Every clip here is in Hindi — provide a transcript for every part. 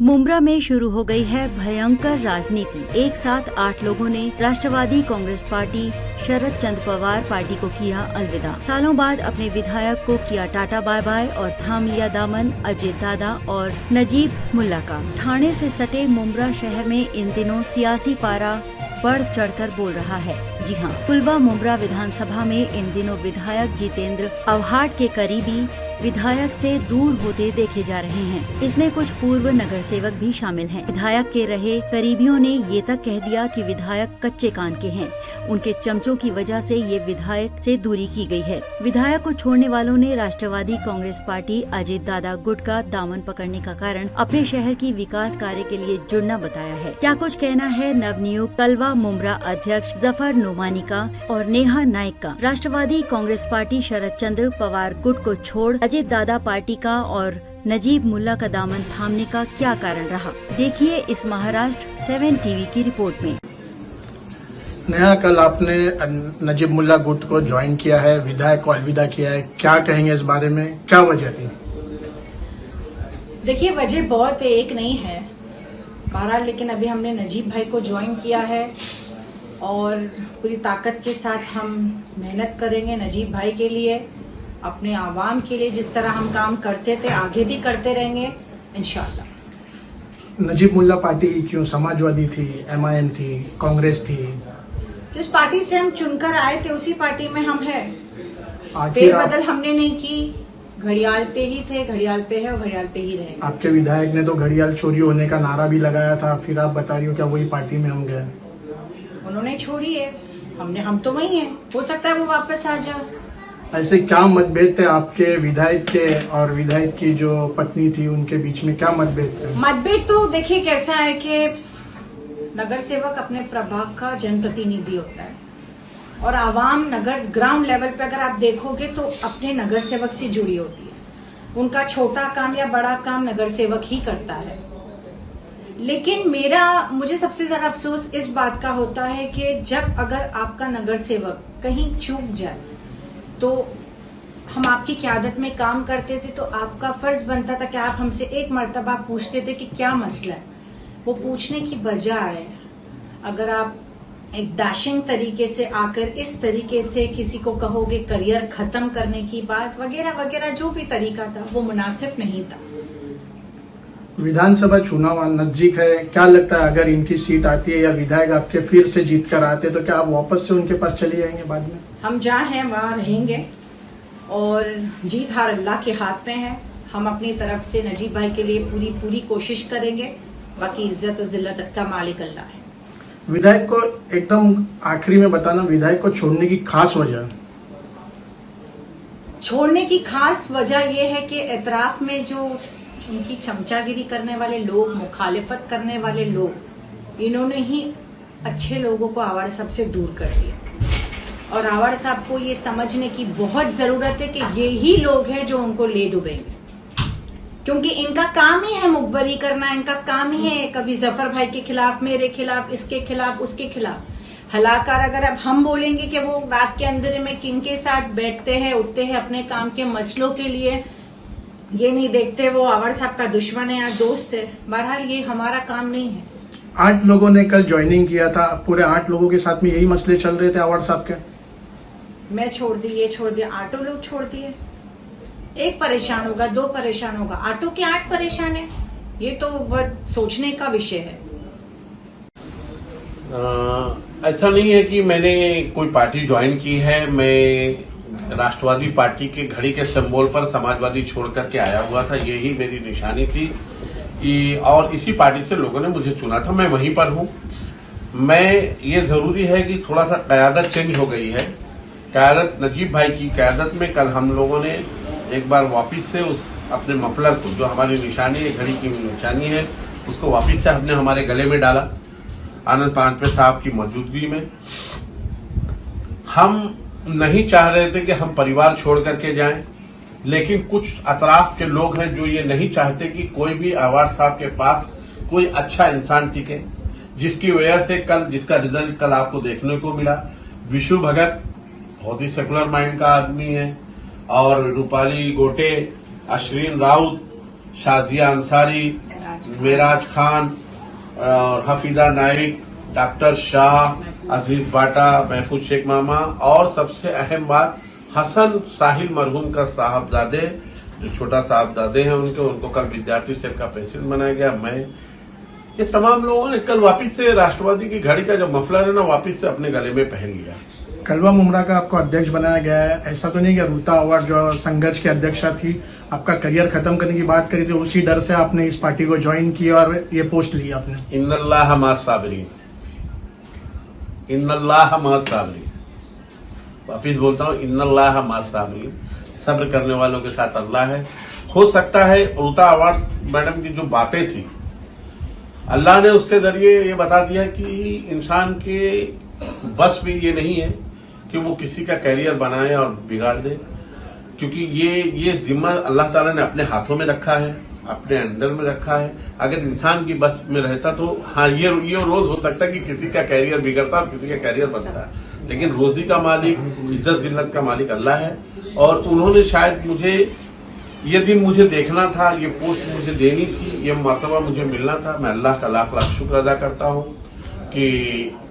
मुंब्रा में शुरू हो गई है भयंकर राजनीति। एक साथ 8 लोगों ने राष्ट्रवादी कांग्रेस पार्टी शरद चंद्र पवार पार्टी को किया अलविदा। सालों बाद अपने विधायक को किया टाटा बाय बाय और थाम लिया दामन अजित दादा और नजीब मुल्ला का। ठाणे से सटे मुंब्रा शहर में इन दिनों सियासी पारा बढ़ चढ़कर बोल रहा है। जी हाँ, कुलवा मुंब्रा विधानसभा में इन दिनों विधायक जितेंद्र अवहाट के करीबी विधायक से दूर होते देखे जा रहे हैं। इसमें कुछ पूर्व नगर सेवक भी शामिल हैं। विधायक के रहे करीबियों ने ये तक कह दिया कि विधायक कच्चे कान के हैं। उनके चमचों की वजह से ये विधायक से दूरी की गई है। विधायक को छोड़ने वालों ने राष्ट्रवादी कांग्रेस पार्टी अजित दादा गुट का दामन पकड़ने का कारण अपने शहर की विकास कार्य के लिए जुड़ना बताया है। क्या कुछ कहना है नवनियुक्त कलवा मुंब्रा अध्यक्ष जफर नोमानी का और नेहा नाइक का। राष्ट्रवादी कांग्रेस पार्टी शरद चंद्र पवार गुट को छोड़ अजित दादा पार्टी का और नजीब मुल्ला का दामन थामने का क्या कारण रहा, देखिए इस महाराष्ट्र 7 टीवी की रिपोर्ट में। नेहा, कल आपने नजीब मुल्ला गुट को ज्वाइन किया है, विधायक को अलविदा किया है, क्या कहेंगे इस बारे में, क्या वजह थी? देखिए, वजह बहुत है, एक नहीं है बहरहाल, लेकिन अभी हमने नजीब भाई को ज्वाइन किया है और पूरी ताकत के साथ हम मेहनत करेंगे नजीब भाई के लिए, अपने आवाम के लिए। जिस तरह हम काम करते थे आगे भी करते रहेंगे इंशाल्लाह। नजीब मुल्ला पार्टी क्यों? समाजवादी थी, MIM थी, कांग्रेस थी? जिस पार्टी से हम चुनकर आए थे उसी पार्टी में हम हैं। फेरबदल हमने नहीं की, घड़ियाल पे ही थे, घड़ियाल पे है और घड़ियाल पे ही रहेंगे। आपके विधायक ने तो घड़ियाल चोरी होने का नारा भी लगाया था, फिर आप बता रही हो क्या वही पार्टी में हम गए? उन्होंने छोड़ी है, हम तो वही हैं, हो सकता है वो वापस आ जाए। ऐसे क्या मतभेद थे आपके विधायक के और विधायक की जो पत्नी थी उनके बीच में, क्या मतभेद थे? मतभेद तो देखिए कैसा है कि नगर सेवक अपने प्रभाग का जनप्रतिनिधि होता है और आवाम नगर ग्राउंड लेवल पे अगर आप देखोगे तो अपने नगर सेवक से जुड़ी होती है। उनका छोटा काम या बड़ा काम नगर सेवक ही करता है। लेकिन मुझे सबसे ज्यादा अफसोस इस बात का होता है कि जब अगर आपका नगर सेवक कहीं चूक जाए तो हम आपकी क़यादत में काम करते थे तो आपका फर्ज बनता था कि आप हमसे एक मर्तबा पूछते थे कि क्या मसला है। वो पूछने की बजाय अगर आप एक डैशिंग तरीके से आकर इस तरीके से किसी को कहोगे करियर खत्म करने की बात वगैरह वगैरह, जो भी तरीका था वो मुनासिब नहीं था। विधानसभा चुनाव नजदीक है, क्या लगता है अगर इनकी सीट आती है या विधायक आपके फिर से जीत कर आते तो क्या आप वापस से उनके पास चले जाएंगे बाद में? हम जहाँ हैं वहाँ रहेंगे और जीत हार अल्लाह के हाथ में है। हम अपनी तरफ से नजीब भाई के लिए पूरी कोशिश करेंगे, बाकी इज्जत और जिल्लत का मालिक अल्लाह है। विधायक को एकदम आखिरी में बताना, विधायक को छोड़ने की खास वजह? छोड़ने की खास वजह यह है कि एतराफ में जो उनकी चमचागिरी करने वाले लोग, मुखालिफत करने वाले लोग, इन्होंने ही अच्छे लोगों को आवाड़ साहब से दूर कर दिया और आवाड़ साहब को ये समझने की बहुत जरूरत है कि ये ही लोग हैं जो उनको ले डूबेंगे, क्योंकि इनका काम ही है मुखबरी करना, इनका काम ही है कभी जफर भाई के खिलाफ, मेरे खिलाफ, इसके खिलाफ, उसके खिलाफ। हलाकार अगर अब हम बोलेंगे कि वो रात के अंधेरे में किन के साथ बैठते हैं उठते हैं अपने काम के मसलों के लिए, ये नहीं देखते वो आवाड़ साहब का दुश्मन है या दोस्त है। बहरहाल ये हमारा काम नहीं है। 8 लोगों ने कल ज्वाइनिंग किया था, पूरे 8 लोगों के साथ में यही मसले चल रहे थे आवाड़ साहब के? मैं छोड़ दी, ये छोड़ दिया, 8 लोग छोड़ दिए। एक परेशान होगा, 2 परेशान होगा, 8 के 8 परेशान है, ये तो बहुत सोचने का विषय है। ऐसा नहीं है कि मैंने कोई पार्टी ज्वाइन की है। मैं राष्ट्रवादी पार्टी के घड़ी के सिंबल पर समाजवादी छोड़ करके आया हुआ था, यही मेरी निशानी थी और इसी पार्टी से लोगों ने मुझे चुना था, मैं वहीं पर हूं। ये जरूरी है कि थोड़ा सा क़यादत चेंज हो गई है। क़यादत नजीब भाई की क़यादत में कल हम लोगों ने एक बार वापिस से अपने मफलर को, जो हमारी निशानी है, घड़ी की निशानी है, उसको वापिस से हमने हमारे गले में डाला आनंद पांडे साहब की मौजूदगी में। हम नहीं चाह रहे थे कि हम परिवार छोड़ करके जाएं, लेकिन कुछ अतराफ के लोग हैं जो ये नहीं चाहते कि कोई भी अवार्ड साहब के पास कोई अच्छा इंसान टिके, जिसकी वजह से कल जिसका रिजल्ट कल आपको देखने को मिला। विशु भगत बहुत ही सेकुलर माइंड का आदमी है और रूपाली गोटे, अश्विन राउत, शाजिया अंसारी, मेराज खान और हफीदा नाइक, डॉक्टर शाह, अजीज बाटा, महफूज शेख मामा और सबसे अहम बात हसन साहिल मरहूम का साहबजादे, जो छोटा साहबजादे हैं उनको कल विद्यार्थी सेल का प्रेसिडेंट बनाया गया। मैं ये तमाम लोगों ने कल वापिस से राष्ट्रवादी की घड़ी का जो मफलर है ना वापिस से अपने गले में पहन लिया। कलवा मुमरा का आपको अध्यक्ष बनाया गया है, ऐसा तो नहीं कि रूता अवार्ड जो संघर्ष की अध्यक्षा थी आपका करियर खत्म करने की बात करी थी, उसी डर से आपने इस पार्टी को ज्वाइन किया और ये पोस्ट ली आपने? इन्नल्लाह मा साबिरीन, इन्नल्लाह मा साबिरीन, वापिस बोलता हूँ इन्नल्लाह मा साबिरीन, सब्र करने वालों के साथ अल्लाह है। हो सकता है रूता अवार्ड मैडम की जो बातें थी अल्लाह ने उसके जरिए ये बता दिया कि इंसान के बस में ये नहीं है कि वो किसी का कैरियर बनाए और बिगाड़ दे, क्योंकि ये जिम्मा अल्लाह ताला ने अपने हाथों में रखा है, अपने अंडर में रखा है। अगर इंसान की बस में रहता तो हाँ ये रोज हो सकता है कि किसी का कैरियर बिगड़ता और किसी का कैरियर बनता है, लेकिन रोजी का मालिक, इज्जत जिल्लत का मालिक अल्लाह है। और उन्होंने शायद मुझे ये दिन मुझे देखना था, ये पोस्ट मुझे देनी थी, ये मर्तबा मुझे मिलना था। मैं अल्लाह का लाख लाख शुक्र अदा करता हूँ कि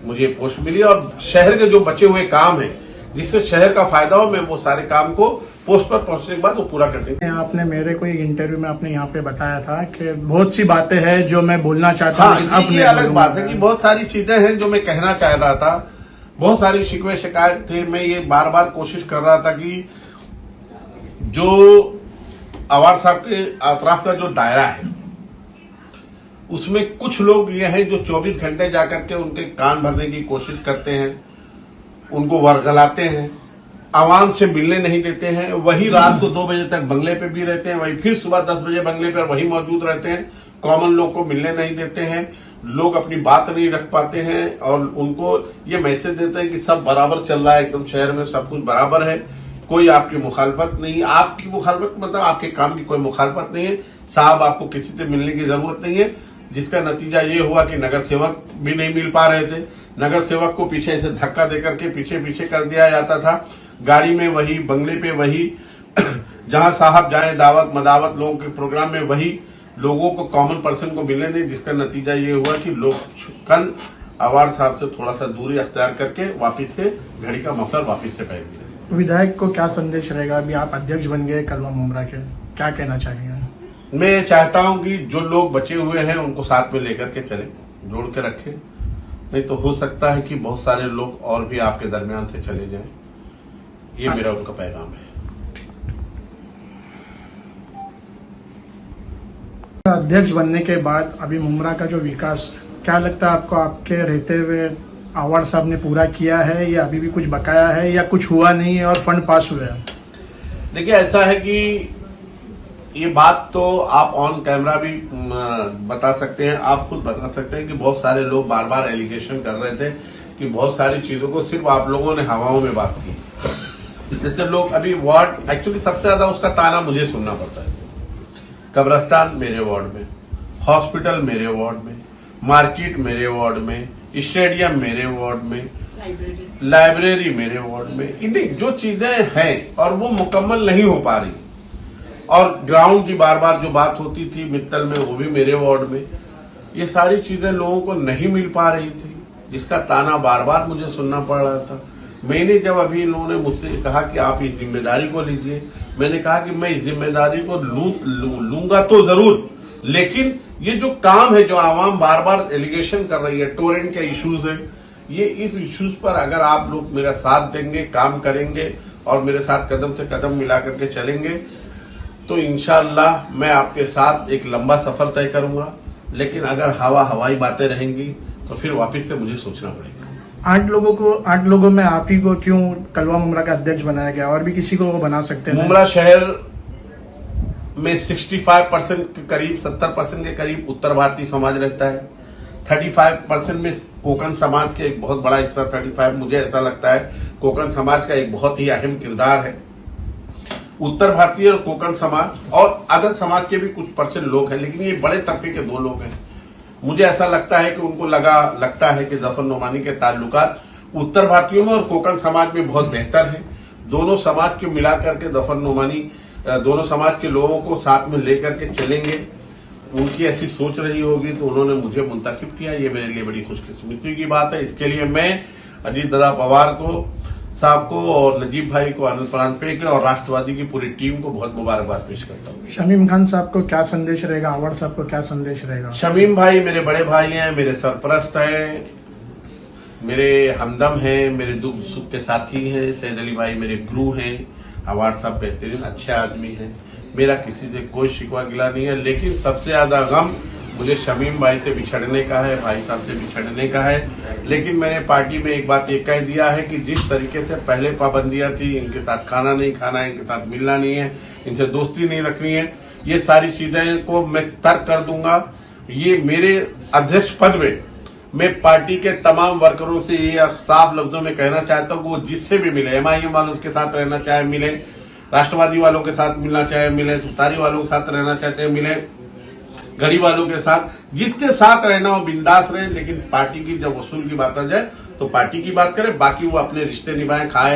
मुझे पोस्ट मिली और शहर के जो बचे हुए काम है जिससे शहर का फायदा हो, मैं वो सारे काम को पोस्ट पर पहुंचने के बाद वो पूरा कर देंगे। आपने मेरे को एक इंटरव्यू में आपने यहाँ पे बताया था कि बहुत सी बातें हैं जो मैं बोलना चाहता हूँ। हाँ, ये अलग बात है कि बहुत सारी चीजें हैं जो मैं कहना चाह रहा था, बहुत सारी शिकवे शिकायत थे। मैं ये बार बार कोशिश कर रहा था कि जो अवार्ड साहब के अतराफ का जो दायरा है उसमें कुछ लोग ये हैं जो 24 घंटे जाकर के उनके कान भरने की कोशिश करते हैं, उनको वर्गलाते हैं, आवाम से मिलने नहीं देते हैं, वही रात को 2 बजे तक बंगले पे भी रहते हैं, वही फिर सुबह 10 बजे बंगले पर वही मौजूद रहते हैं, कॉमन लोग को मिलने नहीं देते हैं, लोग अपनी बात नहीं रख पाते हैं और उनको ये मैसेज देते हैं कि सब बराबर चल रहा है, एकदम शहर में सब कुछ बराबर है, कोई आपकी मुखालफत नहीं। आपकी मुखालफत मतलब आपके काम की कोई मुखालफत नहीं है साहब, आपको किसी से मिलने की जरूरत नहीं है। जिसका नतीजा ये हुआ कि नगर सेवक भी नहीं मिल पा रहे थे, नगर सेवक को पीछे से धक्का देकर के पीछे पीछे कर दिया जाता था, गाड़ी में वही, बंगले पे वही, जहां साहब जाए दावत मदावत लोगों के प्रोग्राम में वही, लोगों को कॉमन पर्सन को मिलने नहीं। जिसका नतीजा ये हुआ कि लोग कल अवार्ड साहब से थोड़ा सा दूरी अख्तियार करके वापिस से घड़ी का मफलर वापिस से पहन दिया। विधायक को क्या संदेश रहेगा? अभी आप अध्यक्ष बन गए कलवा मुमरा के, क्या कहना चाहेंगे? मैं चाहता हूं कि जो लोग बचे हुए हैं उनको साथ में लेकर के चले, जोड़ के रखें, नहीं तो हो सकता है कि बहुत सारे लोग और भी आपके दरमियान से चले जाएं। ये मेरा उनका पैगाम है। अध्यक्ष बनने के बाद अभी मुमरा का जो विकास, क्या लगता है आपको आपके रहते हुए अवार्ड साहब ने पूरा किया है या अभी भी कुछ बकाया है या कुछ हुआ नहीं है और फंड पास हुए हैं? देखिए ऐसा है कि ये बात तो आप ऑन कैमरा भी बता सकते हैं, आप खुद बता सकते हैं कि बहुत सारे लोग बार बार एलिगेशन कर रहे थे कि बहुत सारी चीजों को सिर्फ आप लोगों ने हवाओं में बात की। जैसे लोग अभी वार्ड, एक्चुअली सबसे ज्यादा उसका ताना मुझे सुनना पड़ता है। कब्रिस्तान मेरे वार्ड में, हॉस्पिटल मेरे वार्ड में, मार्केट मेरे वार्ड में, स्टेडियम मेरे वार्ड में, लाइब्रेरी मेरे वार्ड में, इतनी जो चीजें हैं और वो मुकम्मल नहीं हो पा रही, और ग्राउंड की बार बार जो बात होती थी मित्तल में वो भी मेरे वार्ड में, ये सारी चीजें लोगों को नहीं मिल पा रही थी, जिसका ताना बार बार मुझे सुनना पड़ रहा था। मैंने जब अभी इन लोगों ने मुझसे कहा कि आप इस जिम्मेदारी को लीजिए, मैंने कहा कि मैं इस जिम्मेदारी को लूंगा तो जरूर, लेकिन ये जो काम है जो आवाम बार बार एलिगेशन कर रही है, टोरेंट के इश्यूज है, ये इस इश्यूज पर अगर आप लोग मेरा साथ देंगे, काम करेंगे और मेरे साथ कदम से कदम मिला करके चलेंगे तो इंशाअल्लाह मैं आपके साथ एक लंबा सफर तय करूंगा। लेकिन अगर हवाई बातें रहेंगी तो फिर वापस से मुझे सोचना पड़ेगा। 8 लोगों में आप ही को क्यों कलवा मुमरा का अध्यक्ष बनाया गया? और भी किसी को वो बना सकते हैं? मुमरा शहर में 65% के करीब, 70% के करीब उत्तर भारतीय समाज रहता है। 35% में कोकण समाज के एक बहुत बड़ा हिस्सा, 35 मुझे ऐसा लगता है कोकण समाज का एक बहुत ही अहम किरदार है। उत्तर भारतीय और कोकण समाज और अदर समाज के भी कुछ परसेंट लोग हैं, लेकिन ये बड़े तबके के 2 लोग हैं। मुझे ऐसा लगता है कि उनको लगता है कि जफर नोमानी के ताल्लुकात उत्तर भारतीयों में और कोकण समाज में बहुत बेहतर है। दोनों समाज को मिलाकर के जफर नोमानी दोनों समाज के लोगों को साथ में लेकर के चलेंगे। उनकी ऐसी सोच रही होगी तो उन्होंने मुझे मुंतखब किया, ये मेरे लिए बड़ी खुशकिस्मती की बात है। इसके लिए मैं अजीत दादा पवार को साहब को और नजीब भाई को, आनंद प्राणपे के और राष्ट्रवादी की पूरी टीम को बहुत मुबारकबाद पेश करता हूँ। शमीम खान साहब को क्या संदेश रहेगा, आवाड़ साहब को क्या संदेश रहेगा? शमीम भाई मेरे बड़े भाई हैं, मेरे सरपरस्त हैं, मेरे हमदम हैं, मेरे दुख सुख के साथी हैं। सैयद अली भाई मेरे गुरु हैं। आवाड़ साहब बेहतरीन अच्छे आदमी हैं। मेरा किसी से कोई शिकवा गिला नहीं है, लेकिन सबसे ज्यादा गम मुझे शमीम भाई से बिछड़ने का है, भाई साहब से बिछड़ने का है। लेकिन मैंने पार्टी में एक बात ये कह दिया है कि जिस तरीके से पहले पाबंदियां थी, इनके साथ खाना नहीं खाना है, इनके साथ मिलना नहीं है, इनसे दोस्ती नहीं रखनी है, ये सारी चीजें को मैं तर्क कर दूंगा। ये मेरे अध्यक्ष पद में मैं पार्टी के तमाम वर्करों से ये साफ लफ्जों में कहना चाहता हूँ कि वो जिससे भी मिले, एमआईएम वालों के साथ रहना चाहे मिले, राष्ट्रवादी वालों के साथ मिलना चाहे मिले, तुतारी वालों के साथ रहना चाहते मिले, गढ़ी वालों के साथ, जिसके साथ रहना वो बिंदास रहे। लेकिन पार्टी की जब वसूल की बात आ जाए तो पार्टी की बात करें, बाकी वो अपने रिश्ते निभाएं, खाएं।